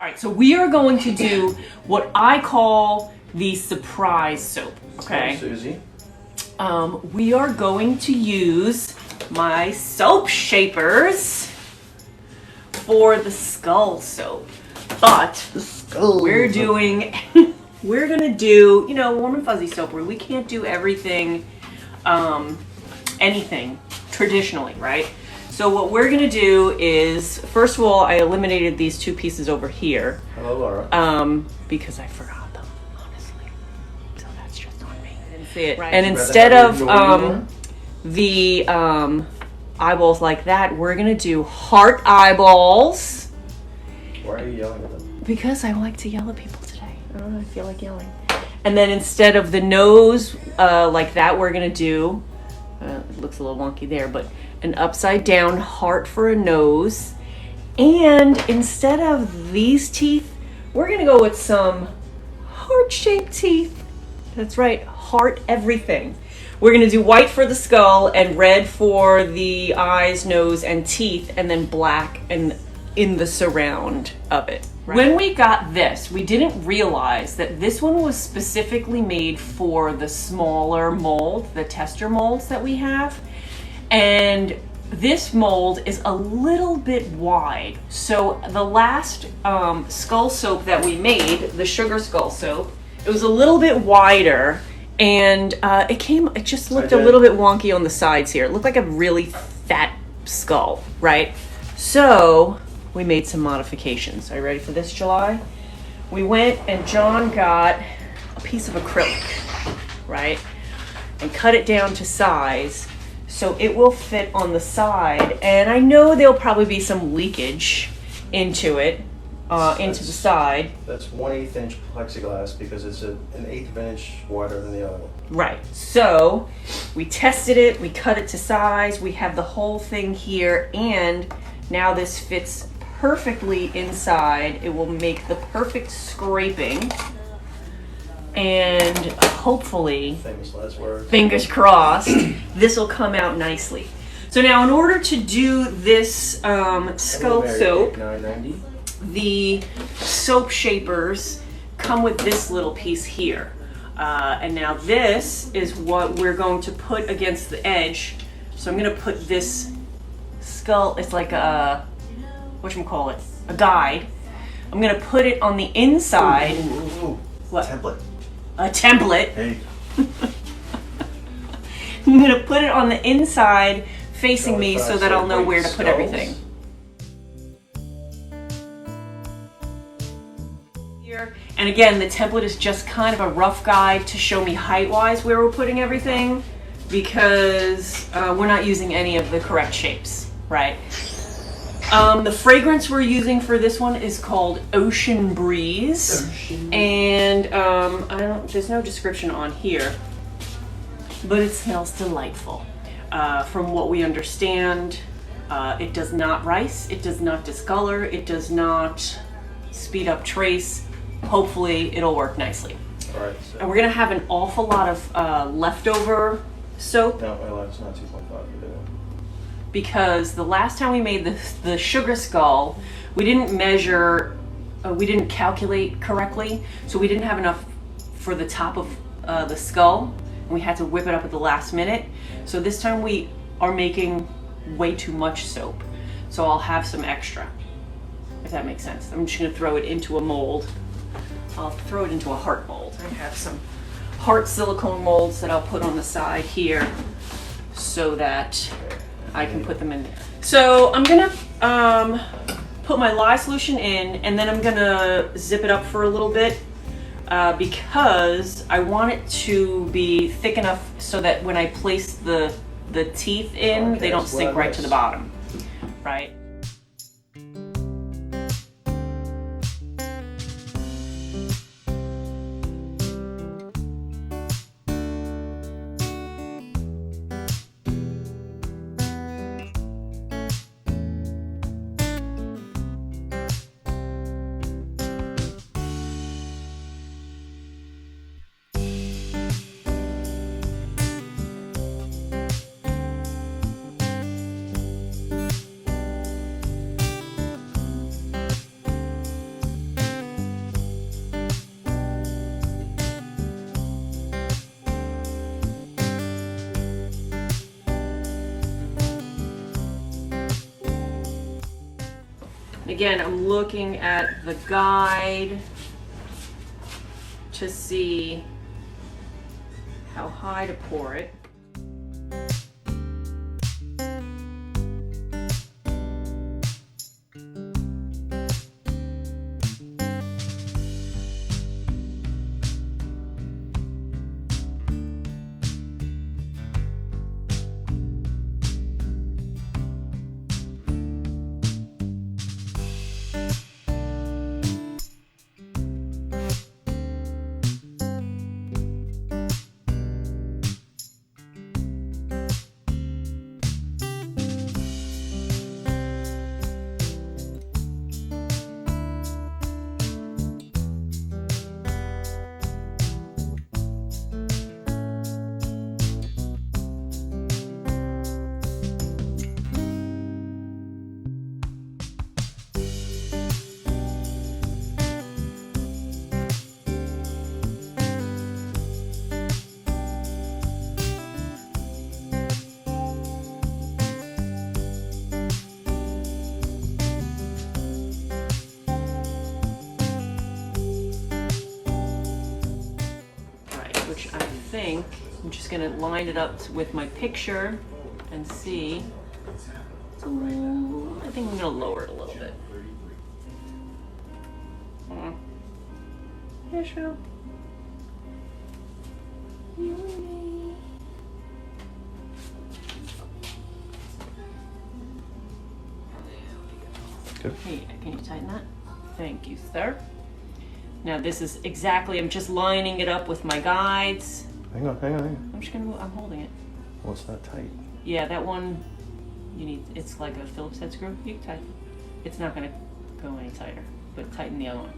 All right, so we are going to do what I call the surprise soap, okay? Hi, Susie. We are going to use my soap shapers for the skull soap, but we're gonna do, you know, warm and fuzzy soap where we can't do everything, anything traditionally, right? So what we're gonna do is, first of all, I eliminated these two pieces over here. Hello, Laura. Because I forgot them, honestly. So that's just on me. I didn't see it. Right. And instead of the eyeballs like that, we're gonna do heart eyeballs. Why are you yelling at them? Because I like to yell at people today. I don't know, I feel like yelling. And then instead of the nose like that, we're gonna do, it looks a little wonky there, but an upside down heart for a nose. And instead of these teeth, we're gonna go with some heart-shaped teeth. That's right, heart everything. We're gonna do white for the skull and red for the eyes, nose, and teeth, and then black and in the surround of it. Right. When we got this, we didn't realize that this one was specifically made for the smaller mold, the tester molds that we have. And this mold is a little bit wide. So the last skull soap that we made, the sugar skull soap, it was a little bit wider, and it just looked a little bit wonky on the sides here. It looked like a really fat skull, right? So we made some modifications. Are you ready for this, July? We went and John got a piece of acrylic, right? And cut it down to size so it will fit on the side. And I know there'll probably be some leakage into it, into the side. That's 1/8 inch plexiglass because it's an 1/8 of an inch wider than the other one. Right. So we tested it, we cut it to size, we have the whole thing here, and now this fits perfectly inside. It will make the perfect scraping, and hopefully, Famous last word. fingers crossed, this will come out nicely. So now, in order to do this skull soap, $9.90. the soap shapers come with this little piece here. And now this is what we're going to put against the edge. So I'm gonna put this skull, it's like a, whatchamacallit, a guide. I'm gonna put it on the inside. Ooh. What? Template. A template. Hey. I'm gonna put it on the inside facing me so that I'll know where to put everything. Here, and again, the template is just kind of a rough guide to show me height-wise where we're putting everything, because we're not using any of the correct shapes, right? The fragrance we're using for this one is called Ocean Breeze. And there's no description on here, but it smells delightful. From what we understand, it does not rice, it does not discolor, it does not speed up trace. Hopefully it'll work nicely. All right. So And we're gonna have an awful lot of leftover soap. no, my life's not 2.5. Because the last time we made the sugar skull, we didn't measure, we didn't calculate correctly, so we didn't have enough for the top of the skull, and we had to whip it up at the last minute. So this time we are making way too much soap, so I'll have some extra, if that makes sense. I'm just gonna throw it into a mold. I'll throw it into a heart mold. I have some heart silicone molds that I'll put on the side here so that I can put them in there. So I'm gonna put my lye solution in, and then I'm gonna zip it up for a little bit because I want it to be thick enough so that when I place the teeth in, they don't sink right to the bottom, right? Again, I'm looking at the guide to see how high to pour it. Which I think I'm just gonna line it up with my picture and see. So I think I'm gonna lower it a little bit. Israel. You and me. Good. Hey, can you tighten that? Thank you, sir. Now this is exactly, I'm just lining it up with my guides. Hang on. I'm just gonna, I'm holding it. Well, it's not tight. Yeah, that one, you need, it's like a Phillips head screw. You can tighten. It's not gonna go any tighter, but tighten the other one.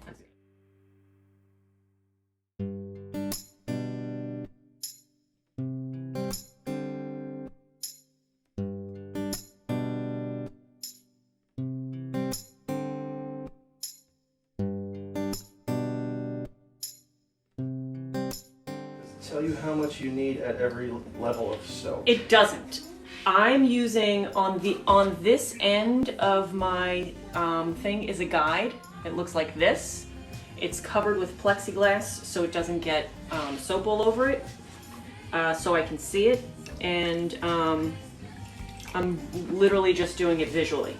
That's it. Tell you how much you need at every level of soak. It doesn't. I'm using on this end of my thing is a guide. It looks like this. It's covered with plexiglass so it doesn't get soap all over it, so I can see it. And I'm literally just doing it visually.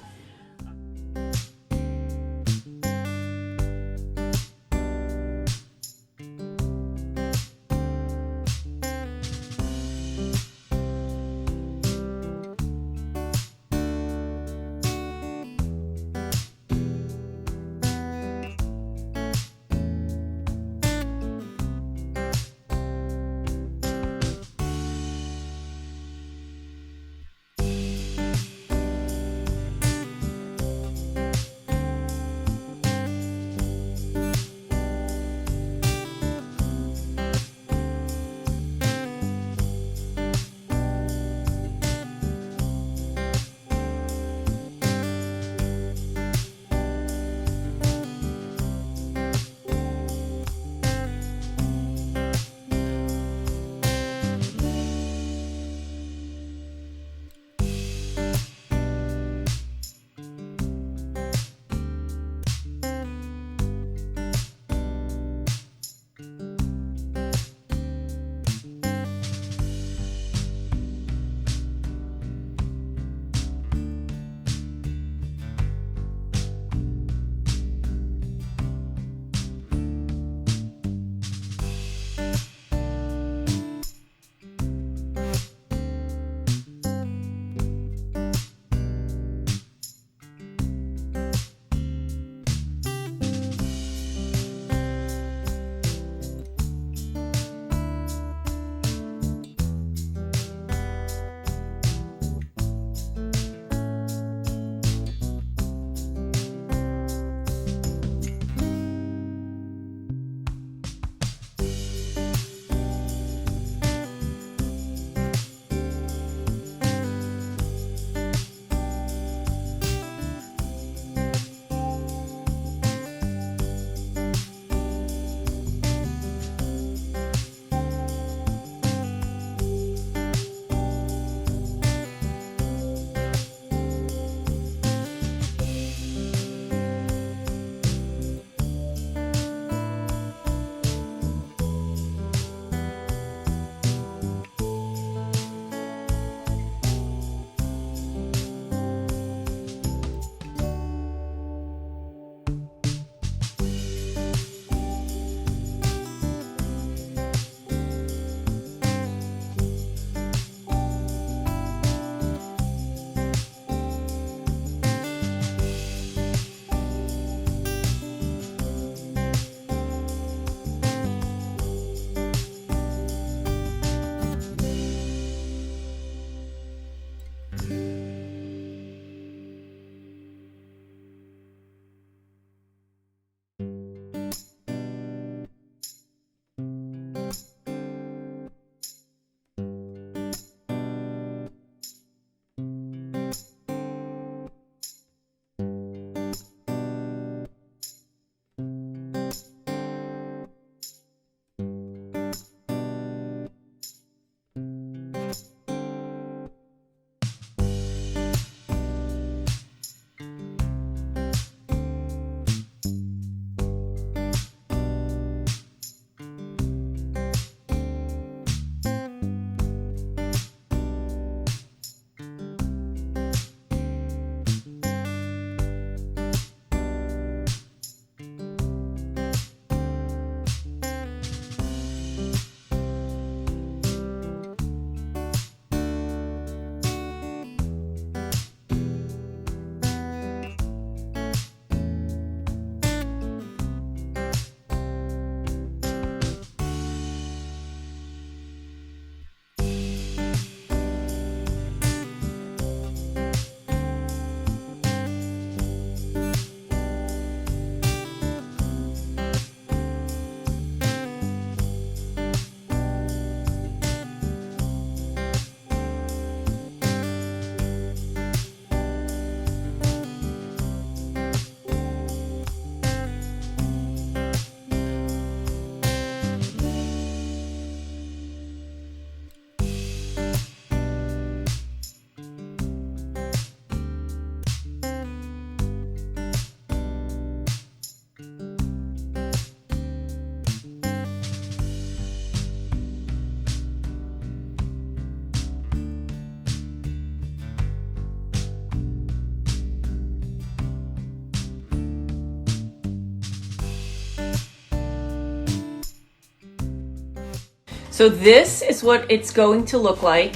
So this is what it's going to look like.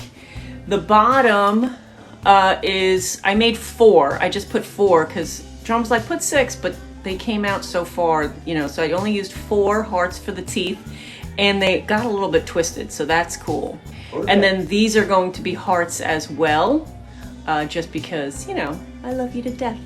The bottom is, I made 4. I just put 4 because Drum's like, put 6, but they came out so far, you know, so I only used 4 hearts for the teeth, and they got a little bit twisted, so that's cool. Okay. And then these are going to be hearts as well, just because, you know, I love you to death.